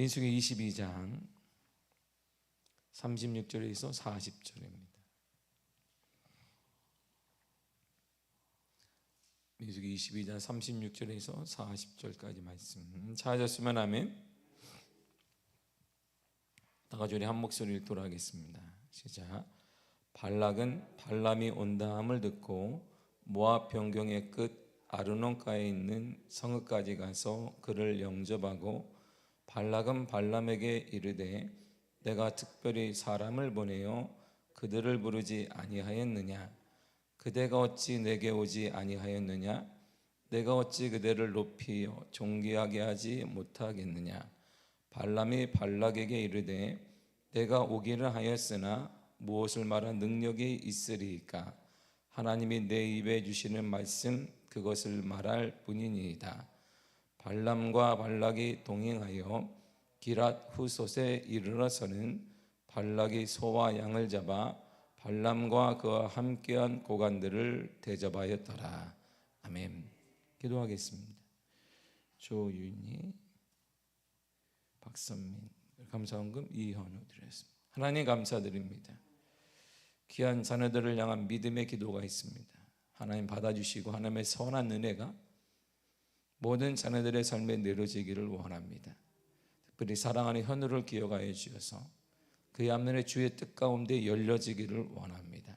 민수기 22장 36절에서 40절입니다. 민수기 22장 36절에서 40절까지 말씀 찾았으면 아멘. 다 같이 우리 한 목소리 읽도록 하겠습니다. 시작. 발락은 발람이 온다함을 듣고 모압 변경의 끝 아르논가에 있는 성읍까지 가서 그를 영접하고 발락은 발람에게 이르되 내가 특별히 사람을 보내어 그들을 부르지 아니하였느냐? 그대가 어찌 내게 오지 아니하였느냐? 내가 어찌 그대를 높이어 존귀하게 하지 못하겠느냐? 발람이 발락에게 이르되 내가 오기를 하였으나 무엇을 말한 능력이 있으리이까? 하나님이 내 입에 주시는 말씀 그것을 말할 뿐이니이다. 발람과 발락이 동행하여 기랏 후솥에 이르러서는 발락이 소와 양을 잡아 발람과 그와 함께한 고관들을 대접하였더라. 아멘. 기도하겠습니다. 조윤희, 박선민, 감사원금 이현우 드렸습니다. 하나님 감사드립니다. 귀한 자녀들을 향한 믿음의 기도가 있습니다. 하나님 받아주시고 하나님의 선한 은혜가 모든 자녀들의 삶에 내려지기를 원합니다. 특별히 사랑하는 현우를 기억하여 주셔서 그의 앞면에 주의 뜻 가운데 열려지기를 원합니다.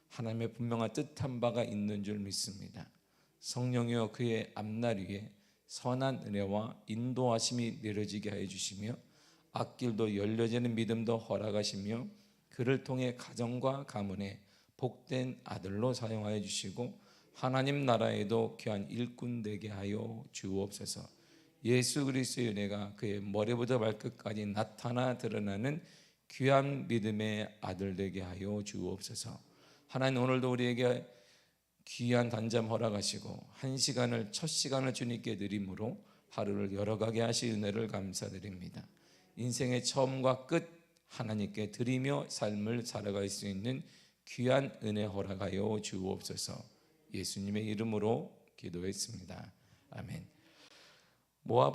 하나님의 분명한 뜻한 바가 있는 줄 믿습니다. 성령이여 그의 앞날 위에 선한 은혜와 인도하심이 내려지게 하여 주시며 앞길도 열려지는 믿음도 허락하시며 그를 통해 가정과 가문에 복된 아들로 사용하여 주시고 하나님 나라에도 귀한 일꾼 되게 하여 주옵소서. 예수 그리스도의 은혜가 그의 머리부터 발끝까지 나타나 드러나는 귀한 믿음의 아들 되게 하여 주옵소서. 하나님 오늘도 우리에게 귀한 단잠 허락하시고 한 시간을 첫 시간을 주님께 드림으로 하루를 열어가게 하신 은혜를 감사드립니다. 인생의 처음과 끝 하나님께 드리며 삶을 살아갈 수 있는 귀한 은혜 허락하여 주옵소서. 예수님의 이름으로 기도했습니다. 아멘. 모압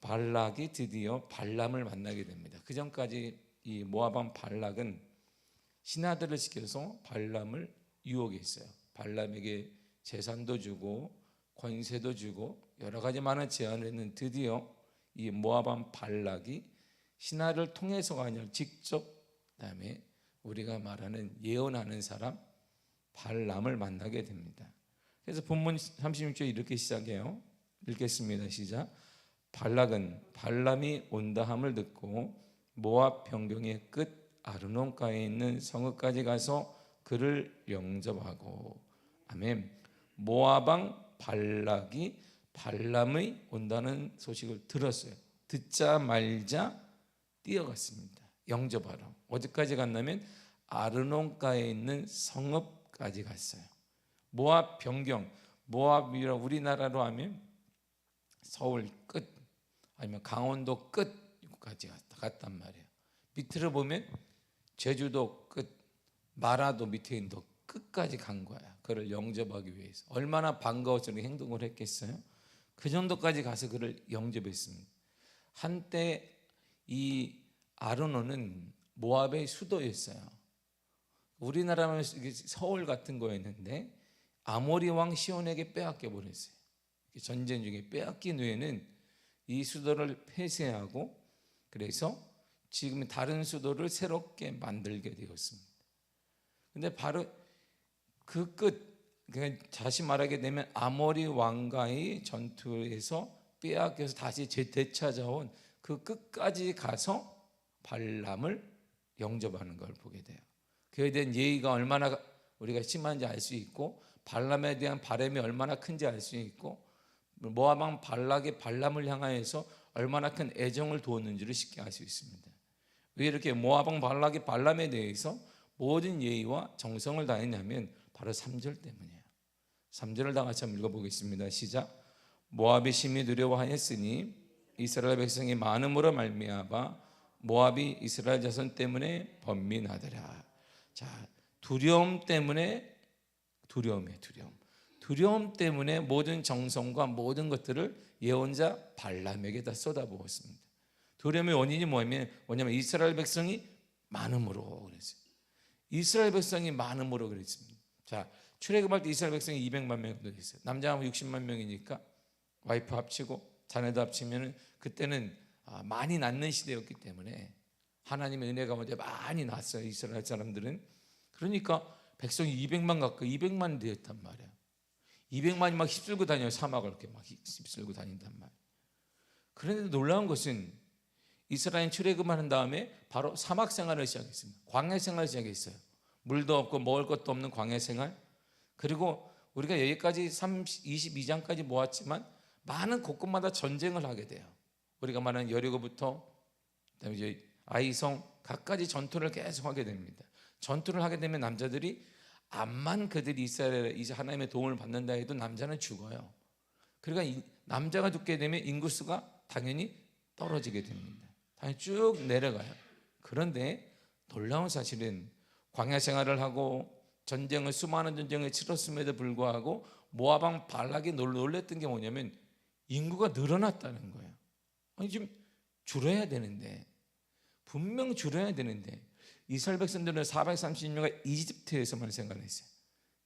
발락이 드디어 발람을 만나게 됩니다. 그 전까지 이 모압 발락은 신하들을 시켜서 발람을 유혹했어요. 발람에게 재산도 주고 권세도 주고 여러 가지 많은 제안을 했는 드디어 이 모압 발락이 신하를 통해서가 아니라 직접 그다음에 우리가 말하는 예언하는 사람 발람을 만나게 됩니다. 그래서 본문 36절 이렇게 시작해요. 읽겠습니다. 시작. 발락은 발람이 온다함을 듣고 모압 변경의 끝 아르논가에 있는 성읍까지 가서 그를 영접하고 아멘. 모압 왕 발락이 발람의 온다는 소식을 들었어요. 듣자 말자 뛰어갔습니다. 영접하러. 어디까지 갔냐면 아르논가에 있는 성읍까지 갔어요. 모압 변경, 모압이라 우리나라로 하면 서울 끝 아니면 강원도 끝까지 갔단 말이에요. 밑으로 보면 제주도 끝, 마라도 밑에 있는 도 끝까지 간 거야. 그를 영접하기 위해서. 얼마나 반가워서 행동을 했겠어요? 그 정도까지 가서 그를 영접했습니다. 한때 이 아르논은 모압의 수도였어요. 우리나라는 서울 같은 거였는데 아모리 왕 시온에게 빼앗겨 버렸어요. 전쟁 중에 빼앗긴 후에는 이 수도를 폐쇄하고 그래서 지금 다른 수도를 새롭게 만들게 되었습니다. 근데 바로 그 끝, 다시 말하게 되면 아모리 왕과의 전투에서 빼앗겨서 다시 되찾아온 그 끝까지 가서 발람을 영접하는 걸 보게 돼요. 그에 대한 예의가 얼마나 우리가 심한지 알 수 있고 발람에 대한 바람이 얼마나 큰지 알 수 있고 모압 왕 발락이 발람을 향하여서 얼마나 큰 애정을 두었는지를 쉽게 알 수 있습니다. 왜 이렇게 모압 왕 발락이 발람에 대해서 모든 예의와 정성을 다했냐면 바로 3절 때문이에요. 3절을 다 같이 한번 읽어보겠습니다. 시작. 모압이 심히 두려워하였으니 이스라엘 백성이 많음으로 말미암아 모압이 이스라엘 자손 때문에 번민하더라. 자, 두려움 때문에 두려움이에요. 두려움 때문에 모든 정성과 모든 것들을 예언자 발람에게 다 쏟아부었습니다. 두려움의 원인이 뭐냐면 이스라엘 백성이 많음으로 그랬어요. 이스라엘 백성이 많음으로 그랬습니다. 자, 출애굽할 때 이스라엘 백성이 200만 명 정도 됐어요. 남자하고 60만 명이니까 와이프 합치고 자녀도 합치면 그때는 많이 낳는 시대였기 때문에 하나님의 은혜가 먼저 많이 났어요. 이스라엘 사람들은. 그러니까 백성이 200만 가까이 200만 되었단 말이에요. 200만이 막 휩쓸고 다녀요. 사막을 이렇게 막 휩쓸고 다닌단 말이에요. 그런데 놀라운 것은 이스라엘 출애굽을 한 다음에 바로 사막 생활을 시작했습니다. 광야 생활을 시작했어요. 물도 없고 먹을 것도 없는 광야 생활. 그리고 우리가 여기까지 22장까지 모았지만 많은 곳곳마다 전쟁을 하게 돼요. 우리가 말하는 여리고부터 그다음에 이제 아이성 각가지 전투를 계속 하게 됩니다. 전투를 하게 되면 남자들이 암만 그들이 이스라엘 이제 하나님의 도움을 받는다 해도 남자는 죽어요. 그러니까 남자가 죽게 되면 인구수가 당연히 떨어지게 됩니다. 당연히 쭉 내려가요. 그런데 놀라운 사실은 광야 생활을 하고 수많은 전쟁을 치렀음에도 불구하고 모압 왕 발락이 놀랬던 게 뭐냐면 인구가 늘어났다는 거예요. 아니 지금 줄어야 되는데, 분명 줄어야 되는데 이스라엘 백성들은 430년간 이집트에서만 생활했어요.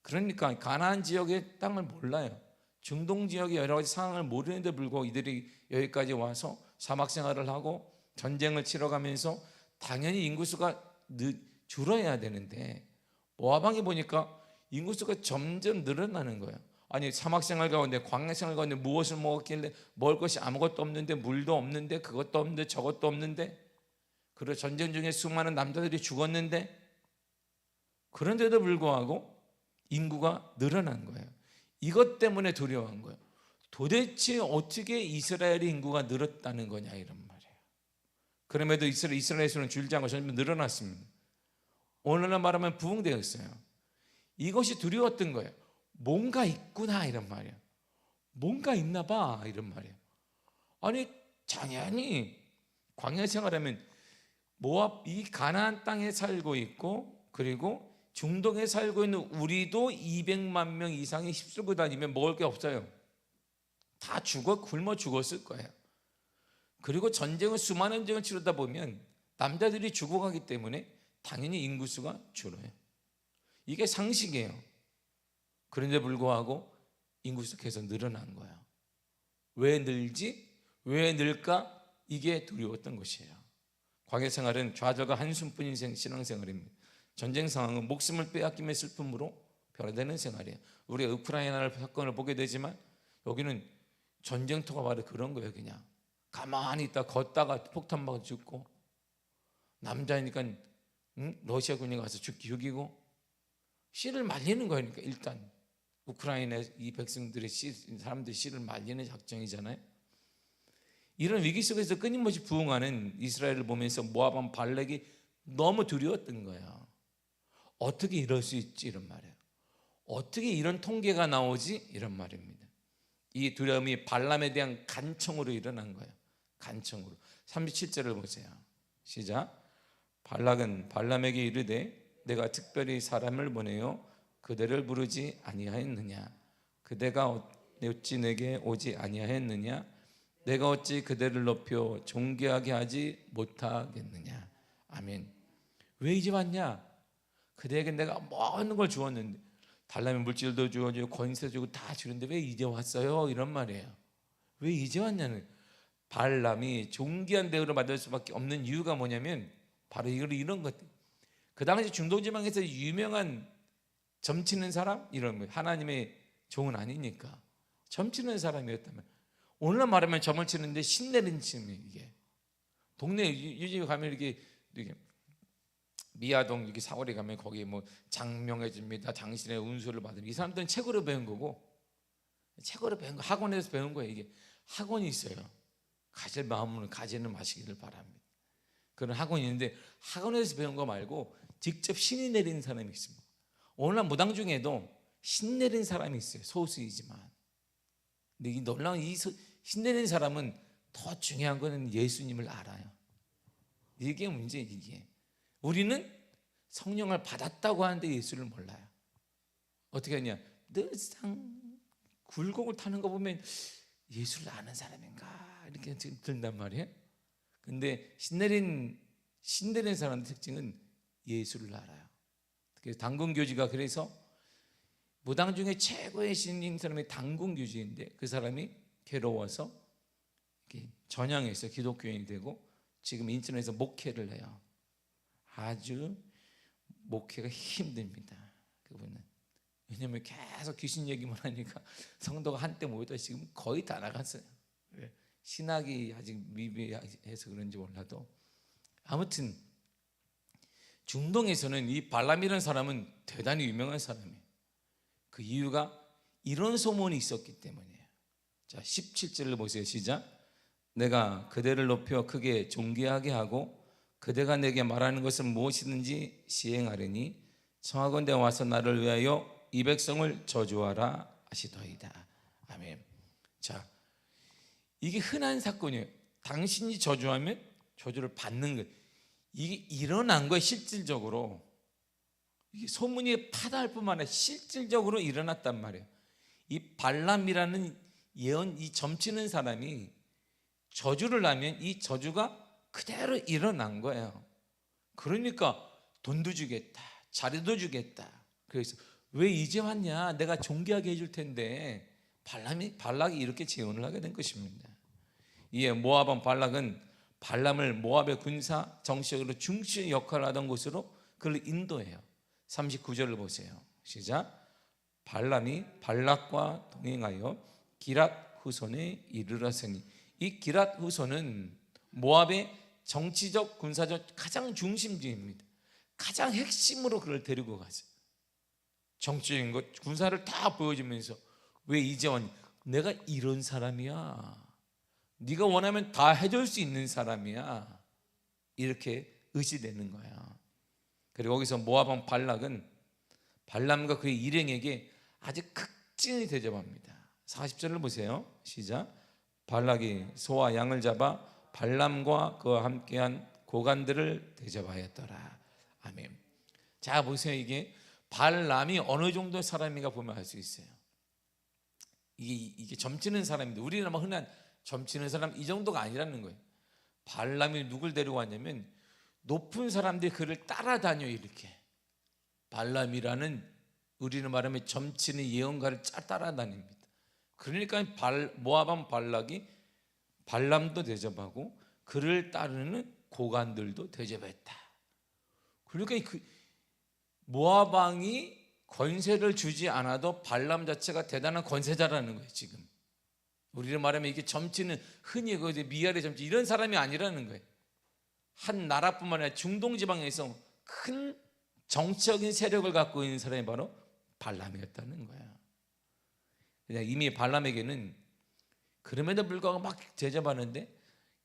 그러니까 가나안 지역의 땅을 몰라요. 중동 지역의 여러 가지 상황을 모르는데 불구하고 이들이 여기까지 와서 사막 생활을 하고 전쟁을 치러가면서 당연히 인구수가 줄어야 되는데 모압 왕이 보니까 인구수가 점점 늘어나는 거예요. 아니 사막 생활 가운데 광야 생활 가운데 무엇을 먹었길래 먹을 것이 아무것도 없는데, 물도 없는데, 그것도 없는데 저것도 없는데, 그리고 전쟁 중에 수많은 남자들이 죽었는데, 그런데도 불구하고 인구가 늘어난 거예요. 이것 때문에 두려워한 거예요. 도대체 어떻게 이스라엘의 인구가 늘었다는 거냐 이런 말이에요. 그럼에도 이스라엘의 수는 줄지 않고 점점 늘어났습니다. 오늘날 말하면 부흥되었어요. 이것이 두려웠던 거예요. 뭔가 있구나 이런 말이에요. 뭔가 있나 봐 이런 말이에요. 아니 당연히 광야 생활하면 모압 이 가나안 땅에 살고 있고, 그리고 중동에 살고 있는 우리도 200만 명 이상이 휩쓸고 다니면 먹을 게 없어요. 다 굶어 죽었을 거예요. 그리고 수많은 전쟁을 치르다 보면 남자들이 죽어가기 때문에 당연히 인구수가 줄어요. 이게 상식이에요. 그런데 불구하고 인구수가 계속 늘어난 거예요. 왜 늘지? 왜 늘까? 이게 두려웠던 것이에요. 광야 생활은 좌절과 한숨뿐인 신앙생활입니다. 전쟁 상황은 목숨을 빼앗김의 슬픔으로 변화되는 생활이에요. 우리가 우크라이나 사건을 보게 되지만 여기는 전쟁터가 바로 그런 거예요. 그냥 가만히 있다 걷다가 폭탄 맞아 죽고, 남자니까 러시아군이 가서 죽이고 씨를 말리는 거예요. 그러니까 일단 우크라이나 이 백성들의 사람들이 씨를 말리는 작정이잖아요. 이런 위기 속에서 끊임없이 부흥하는 이스라엘을 보면서 모압 왕 발락이 너무 두려웠던 거예요. 어떻게 이럴 수 있지 이런 말이에요. 어떻게 이런 통계가 나오지 이런 말입니다. 이 두려움이 발람에 대한 간청으로 일어난 거예요. 간청으로. 37절을 보세요. 시작. 발락은 발람에게 이르되 내가 특별히 사람을 보내어 그대를 부르지 아니하였느냐? 그대가 어찌 내게 오지 아니하였느냐? 내가 어찌 그대를 높여 존귀하게 하지 못하겠느냐? 아멘. 왜 이제 왔냐? 그대에게 내가 모든 걸 주었는데, 발람의 물질도 주어주고 권세 주고 다 주는데 왜 이제 왔어요? 이런 말이에요. 왜 이제 왔냐는, 발람이 존귀한 대우를 받을 수밖에 없는 이유가 뭐냐면 바로 이런 것. 그 당시 중동 지방에서 유명한 점치는 사람, 이런 거, 하나님의 종은 아니니까 점치는 사람이었다면, 오늘날 말하면 점을 치는데 신내는 침이, 이게 동네 유지 가면 이렇게 미아동 여기 사거리 가면 거기 뭐 장명해 줍니다, 당신의 운수를 받으면, 이 사람들은 책으로 배운 거고, 책으로 배운 거, 학원에서 배운 거예요. 이게 학원이 있어요. 가질 마음으로 가지는 마시기를 바랍니다. 그런 학원이 있는데 학원에서 배운 거 말고 직접 신이 내리는 사람이 있습니다. 오늘날 무당 중에도 신 내린 사람이 있어요. 소수이지만. 근데 이 놀라운 신 내린 사람은 더 중요한 거는 예수님을 알아요. 이게 문제예요. 이게 우리는 성령을 받았다고 하는데 예수를 몰라요. 어떻게 하냐? 늘상 굴곡을 타는 거 보면 예수를 아는 사람인가 이렇게 든단 말이에요. 근데 신내린 사람의 특징은 예수를 알아요. 그래서 당군교주가 그래서 무당 중에 최고의 신인 사람이 당군교주인데 그 사람이 괴로워서 전향해서 기독교인이 되고 지금 인천에서 목회를 해요. 아주 목회가 힘듭니다. 그분은. 왜냐하면 계속 귀신 얘기만 하니까 성도가 한때 모여도 지금 거의 다 나갔어요. 신학이 아직 미비해서 그런지 몰라도 아무튼 중동에서는 이 발람이라는 사람은 대단히 유명한 사람이에요. 그 이유가 이런 소문이 있었기 때문이에요. 자, 17절을 보세요. 시작. 내가 그대를 높여 크게 존귀하게 하고 그대가 내게 말하는 것은 무엇이든지 시행하려니 청하건대 와서 나를 위하여 이 백성을 저주하라 하시더이다. 아멘. 자, 이게 흔한 사건이에요. 당신이 저주하면 저주를 받는 것. 이게 일어난 거예요. 실질적으로. 이게 소문이 파다할 뿐만 아니라 실질적으로 일어났단 말이에요. 이 발람이라는 예언, 이 점치는 사람이 저주를 하면 이 저주가 그대로 일어난 거예요. 그러니까 돈도 주겠다, 자리도 주겠다. 그래서 왜 이제 왔냐? 내가 존귀하게 해줄 텐데 발락이 이렇게 제언을 하게 된 것입니다. 이에 모압 왕 발락은 발람을 모압의 군사 정치적으로 중시 역할을 하던 곳으로 그를 인도해요. 39절을 보세요. 시작. 발람이 발락과 동행하여 기랏 후손에 이르렀으니, 이 기랏 후손은 모압의 정치적 군사적 가장 중심지입니다. 가장 핵심으로 그를 데리고 가죠. 정치적인 것, 군사를 다 보여주면서 왜 이제 왔니? 내가 이런 사람이야. 네가 원하면 다 해줄 수 있는 사람이야. 이렇게 의지되는 거야. 그리고 거기서 모압 왕 발락은 발람과 그의 일행에게 아주 극진히 대접합니다. 40절을 보세요. 시작. 발락이 소와 양을 잡아 발람과 그와 함께한 고관들을 대접하였더라. 아멘. 자, 보세요. 이게 발람이 어느 정도 사람인가 보면 알 수 있어요. 이게 점치는 사람인데, 우리는 흔한 점치는 사람 이 정도가 아니라는 거예요. 발람이 누굴 데리고 왔냐면 높은 사람들이 그를 따라다녀. 이렇게 발람이라는, 우리는 말하면 점치는 예언가를 따라다닙니다. 그러니까 모압 왕 발락이 발람도 대접하고 그를 따르는 고관들도 대접했다. 그러니까 그 모압 왕이 권세를 주지 않아도 발람 자체가 대단한 권세자라는 거예요. 지금 우리는 말하면 이게 점치는 흔히 미알의 점치 이런 사람이 아니라는 거예요. 한 나라뿐만 아니라 중동 지방에서 큰 정치적인 세력을 갖고 있는 사람이 바로 발람이었다는 거야. 그냥 이미 발람에게는 그럼에도 불구하고 막 대접하는데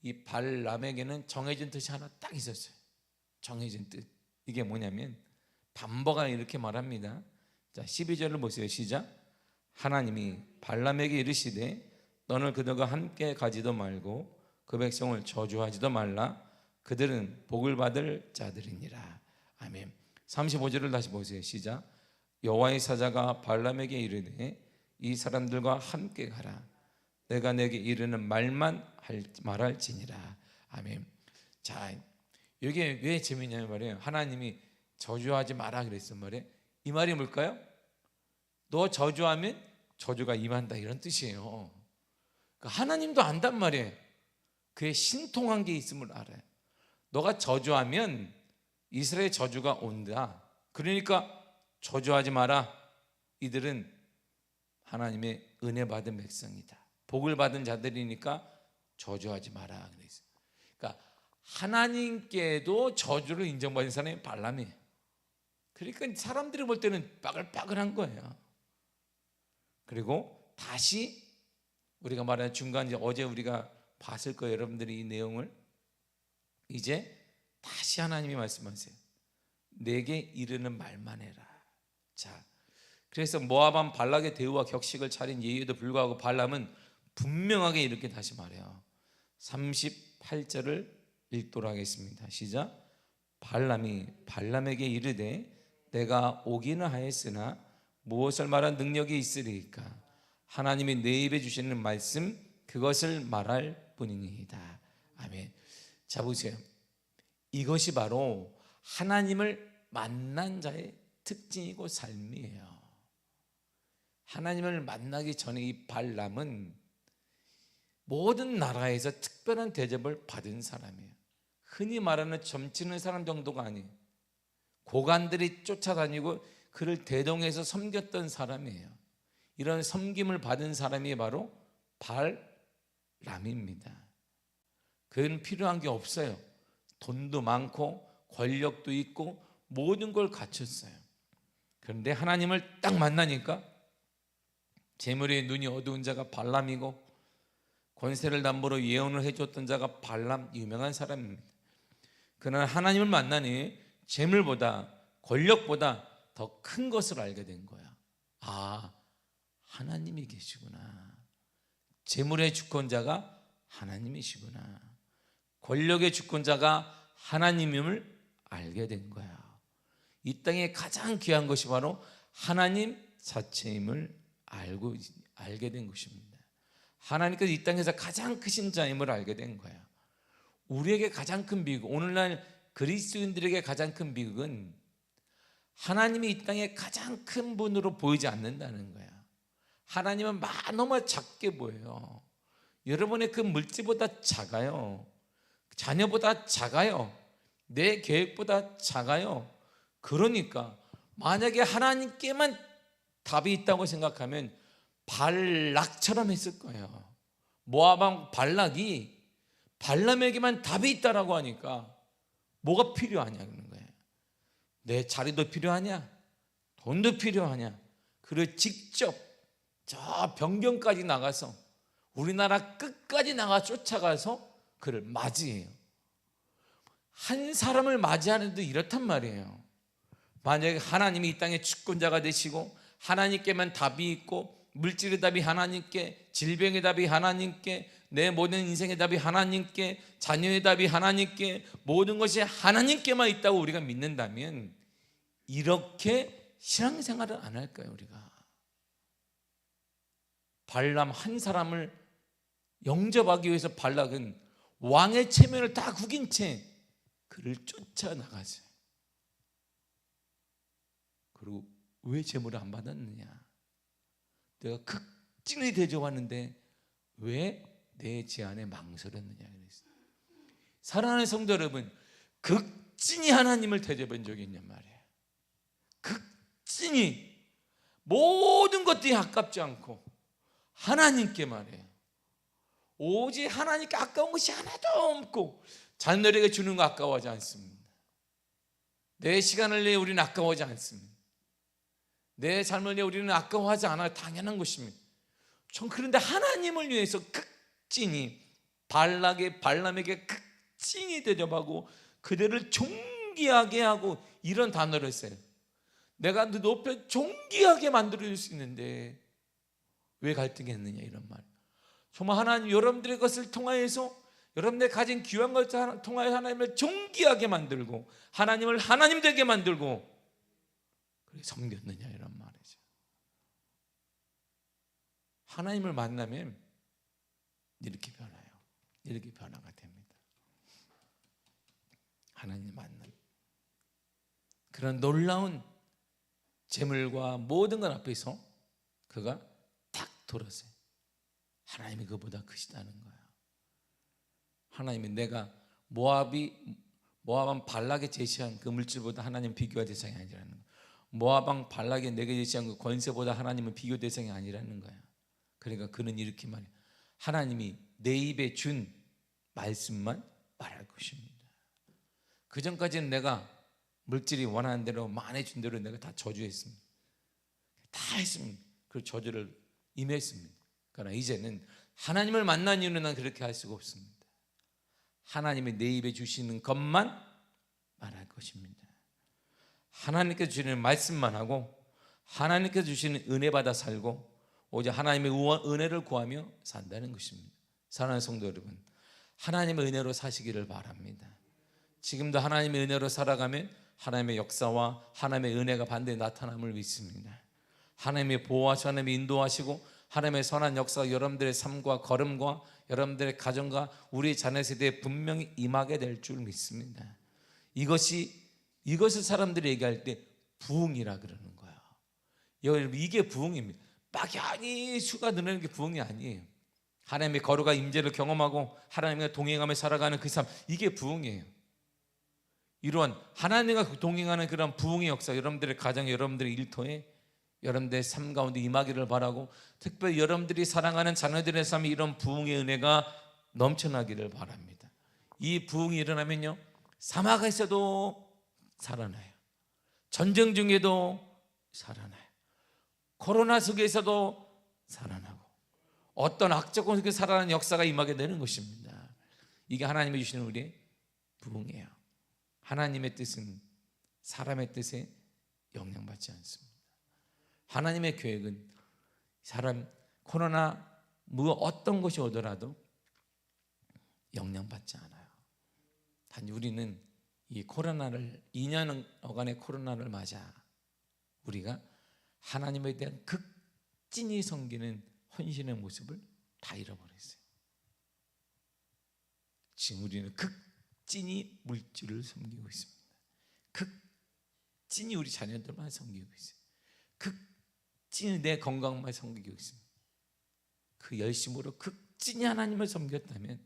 이 발람에게는 정해진 뜻이 하나 딱 있었어요. 정해진 뜻. 이게 뭐냐면 반버가 이렇게 말합니다. 자, 12절을 보세요. 시작. 하나님이 발람에게 이르시되 너는 그들과 함께 가지도 말고 그 백성을 저주하지도 말라. 그들은 복을 받을 자들이니라. 아멘. 35절을 다시 보세요. 시작. 여호와의 사자가 발람에게 이르되 이 사람들과 함께 가라. 내가 내게 이르는 말만 말할지니라. 아멘. 자, 이게 왜 재미있냐면 말이에요. 하나님이 저주하지 마라 그랬단 말이에요. 이 말이 뭘까요? 너 저주하면 저주가 임한다, 이런 뜻이에요. 그러니까 하나님도 안단 말이에요. 그의 신통한 게 있음을 알아요. 너가 저주하면 이스라엘 저주가 온다. 그러니까 저주하지 마라. 이들은 하나님의 은혜 받은 백성이다. 복을 받은 자들이니까 저주하지 마라 그랬어요. 그러니까 하나님께도 저주를 인정받은 사람이 발람이에요. 그러니까 사람들이 볼 때는 빠글빠글한 거예요. 그리고 다시 우리가 말하는 중간, 어제 우리가 봤을 거예요. 여러분들이 이 내용을 이제 다시 하나님이 말씀하세요. 내게 이르는 말만 해라. 자, 그래서 모압 왕 발락의 대우와 격식을 차린 예의에도 불구하고 발람은 분명하게 이렇게 다시 말해요. 38절을 읽도록 하겠습니다. 시작. 발람이 발람에게 이르되 내가 오기는 하였으나 무엇을 말할 능력이 있으리까? 하나님이 내 입에 주시는 말씀 그것을 말할 뿐이니이다. 아멘. 자 보세요. 이것이 바로 하나님을 만난 자의 특징이고 삶이에요. 하나님을 만나기 전에 이 발람은 모든 나라에서 특별한 대접을 받은 사람이에요. 흔히 말하는 점치는 사람 정도가 아니에요. 고관들이 쫓아다니고 그를 대동해서 섬겼던 사람이에요. 이런 섬김을 받은 사람이 바로 발람입니다. 그는 필요한 게 없어요. 돈도 많고 권력도 있고 모든 걸 갖췄어요. 그런데 하나님을 딱 만나니까 재물에 눈이 어두운 자가 발람이고 권세를 담보로 예언을 해줬던 자가 발람, 유명한 사람입니다. 그러나 하나님을 만나니 재물보다 권력보다 더 큰 것을 알게 된 거야. 아, 하나님이 계시구나. 재물의 주권자가 하나님이시구나. 권력의 주권자가 하나님임을 알게 된 거야. 이 땅에 가장 귀한 것이 바로 하나님 자체임을 알게 된 것입니다. 하나님께서 이 땅에서 가장 크신 자임을 알게 된 거야. 우리에게 가장 큰 비극, 오늘날 그리스도인들에게 가장 큰 비극은 하나님이 이 땅에 가장 큰 분으로 보이지 않는다는 거야. 하나님은 너무 작게 보여요. 여러분의 그 물질보다 작아요. 자녀보다 작아요. 내 계획보다 작아요. 그러니까 만약에 하나님께만 답이 있다고 생각하면 발락처럼 했을 거예요. 모압 왕 발락이 발람에게만 답이 있다라고 하니까 뭐가 필요하냐 그러는 거예요. 내 자리도 필요하냐? 돈도 필요하냐? 그를 직접 저 변경까지 나가서 우리나라 끝까지 나가 쫓아가서 그를 맞이해요. 한 사람을 맞이하는데 이렇단 말이에요. 만약에 하나님이 이 땅의 주권자가 되시고 하나님께만 답이 있고 물질의 답이 하나님께, 질병의 답이 하나님께, 내 모든 인생의 답이 하나님께, 자녀의 답이 하나님께, 모든 것이 하나님께만 있다고 우리가 믿는다면 이렇게 신앙생활을 안 할까요? 우리가 발람 한 사람을 영접하기 위해서 발락은 왕의 체면을 다 구긴 채 그를 쫓아나가세요. 그리고 왜 제물을 안 받았느냐? 내가 극진히 대접하는데 왜 내 제안에 망설였느냐 그랬어요. 사랑하는 성도 여러분, 극진히 하나님을 대접한 적이 있냔 말이에요. 극진히 모든 것들이 아깝지 않고 하나님께 말해요. 오직 하나님께 아까운 것이 하나도 없고 자녀들에게 주는 거 아까워하지 않습니다. 내 시간을 내어 우리는 아까워하지 않습니다. 내 삶을 내어 우리는 아까워하지 않아요. 당연한 것입니다. 전 그런데 하나님을 위해서 극진히 발람에게 극진히 대접하고 그들을 존귀하게 하고 이런 단어를 써요. 내가 높여 존귀하게 만들어줄 수 있는데 왜 갈등했느냐 이런 말. 정말 하나님 여러분들의 것을 통하여서 여러분들 가진 귀한 것을 통하여 하나님을 존귀하게 만들고 하나님을 하나님 되게 만들고 그래 섬겼느냐 이런 말이죠. 하나님을 만나면 이렇게 변해요. 이렇게 변화가 됩니다. 하나님 만남. 그런 놀라운 재물과 모든 것 앞에서 그가 딱 돌아서요. 하나님이 그보다 크시다는 거야. 하나님이 내가 모압왕 발락에 제시한 그 물질보다 하나님 비교가 대상이 아니라는 거야. 모압왕 발락에 내게 제시한 그 권세보다 하나님은 비교 대상이 아니라는 거야. 그러니까 그는 이렇게 말해요. 하나님이 내 입에 준 말씀만 말할 것입니다. 그 전까지는 내가 물질이 원하는 대로 많이 준 대로 내가 다 저주했습니다. 다 했습니다. 그 저주를 임했습니다. 그러나 이제는 하나님을 만난 이유는 난 그렇게 할 수가 없습니다. 하나님이 내 입에 주시는 것만 말할 것입니다. 하나님께서 주시는 말씀만 하고 하나님께서 주시는 은혜 받아 살고 오직 하나님의 은혜를 구하며 산다는 것입니다. 사랑하는 성도 여러분, 하나님의 은혜로 사시기를 바랍니다. 지금도 하나님의 은혜로 살아가면 하나님의 역사와 하나님의 은혜가 반드시 나타남을 믿습니다. 하나님의 보호하시고 하나님의 인도하시고 하나님의 선한 역사가 여러분들의 삶과 걸음과 여러분들의 가정과 우리 자녀 세대에 분명히 임하게 될 줄 믿습니다. 이것을 사람들이 얘기할 때 부흥이라 그러는 거예요. 여러분, 이게 부흥입니다. 막연히 수가 늘어나는 게 부흥이 아니에요. 하나님의 거룩과 임재를 경험하고 하나님과 동행하며 살아가는 그 삶, 이게 부흥이에요. 이러한 하나님과 동행하는 그런 부흥의 역사, 여러분들의 가정, 여러분들의 일터에, 여러분들의 삶 가운데 임하기를 바라고, 특별히 여러분들이 사랑하는 자녀들의 삶에 이런 부흥의 은혜가 넘쳐나기를 바랍니다. 이 부흥이 일어나면요, 사막에서도 살아나요. 전쟁 중에도 살아나요. 코로나 속에서도 살아나고, 어떤 악적 속에 살아나는 역사가 임하게 되는 것입니다. 이게 하나님이 주시는 우리의 부흥이에요. 하나님의 뜻은 사람의 뜻에 영향받지 않습니다. 하나님의 계획은 사람, 코로나 어떤 것이 오더라도 영향받지 않아요. 단지 우리는 이 코로나를, 2년간의 코로나를 맞아 우리가 하나님에 대한 극진히 섬기는 헌신의 모습을 다 잃어버렸어요. 지금 우리는 극진히 물질을 섬기고 있습니다. 극진히 우리 자녀들만 섬기고 있어요. 극진히 내 건강만 섬기고 있습니다. 그 열심으로 극진히 하나님을 섬겼다면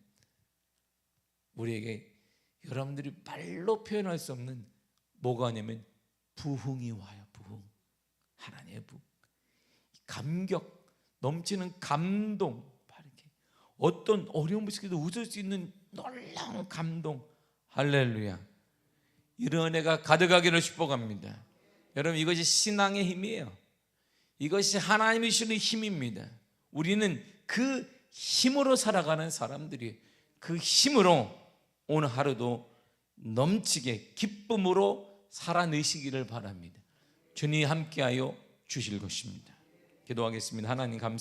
우리에게 여러분들이 말로 표현할 수 없는 뭐가 오냐면 부흥이 와요. 부흥, 하나님의 부흥, 감격, 넘치는 감동, 이렇게 어떤 어려운 모습에도 웃을 수 있는 놀라운 감동, 할렐루야. 이런 은혜가 가득하기를 축복합니다. 여러분, 이것이 신앙의 힘이에요. 이것이 하나님이 주시는 힘입니다. 우리는 그 힘으로 살아가는 사람들이, 그 힘으로 오늘 하루도 넘치게 기쁨으로 살아내시기를 바랍니다. 주님 함께하여 주실 것입니다. 기도하겠습니다. 하나님 감사합니다.